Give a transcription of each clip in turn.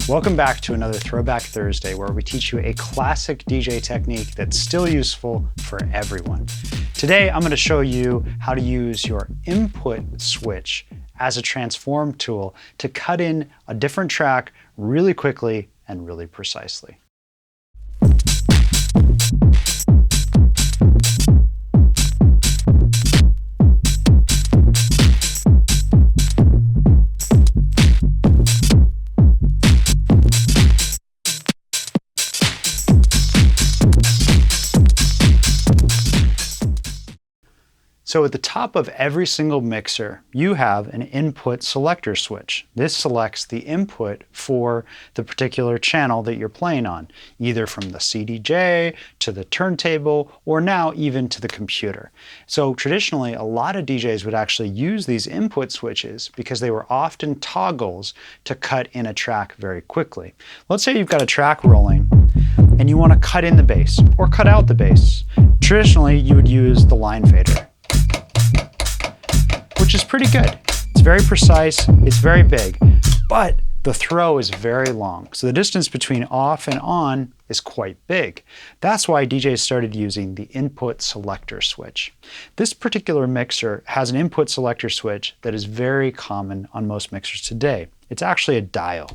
Welcome back to another Throwback Thursday where we teach you a classic DJ technique that's still useful for everyone. Today I'm going to show you how to use your input switch as a transform tool to cut in a different track really quickly and really precisely. So at the top of every single mixer, you have an input selector switch. This selects the input for the particular channel that you're playing on, either from the CDJ to the turntable, or now even to the computer. So traditionally, a lot of DJs would actually use these input switches because they were often toggles to cut in a track very quickly. Let's say you've got a track rolling and you want to cut in the bass or cut out the bass. Traditionally, you would use the line fader, which is pretty good. It's very precise, it's very big, but the throw is very long. So the distance between off and on is quite big. That's why DJs started using the input selector switch. This particular mixer has an input selector switch that is very common on most mixers today. It's actually a dial.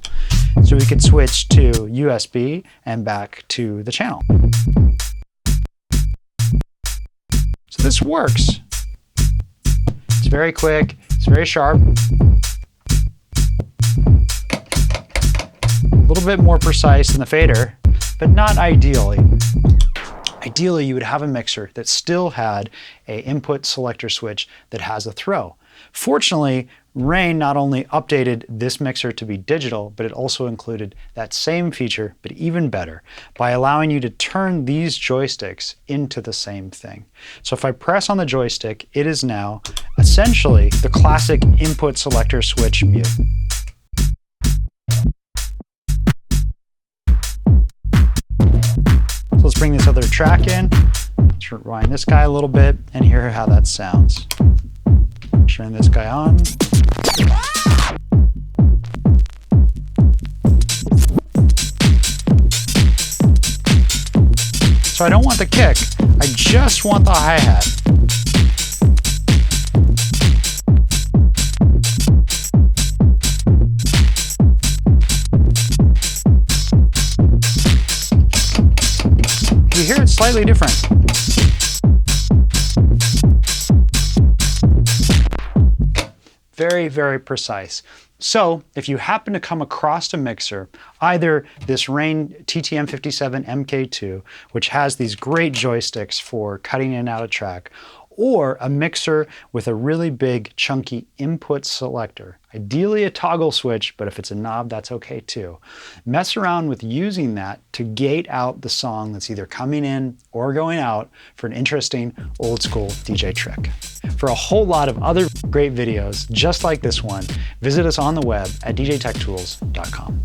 So we could switch to USB and back to the channel. So this works. It's very quick, it's very sharp, a little bit more precise than the fader, but not ideally. Ideally, you would have a mixer that still had an input selector switch that has a throw. Fortunately, Rain not only updated this mixer to be digital, but it also included that same feature, but even better, by allowing you to turn these joysticks into the same thing. So if I press on the joystick, it is now essentially the classic input selector switch mute. So let's bring this other track in. Let's rewind this guy a little bit and hear how that sounds. Turn this guy on. So I don't want the kick, I just want the hi-hat. You hear it's slightly different. Very, very precise. So if you happen to come across a mixer, either this Rain TTM57 MK2, which has these great joysticks for cutting in and out of track, or a mixer with a really big chunky input selector, ideally a toggle switch, but if it's a knob, that's okay too. Mess around with using that to gate out the song that's either coming in or going out for an interesting old school DJ trick. For a whole lot of other great videos just like this one, visit us on the web at djtechtools.com.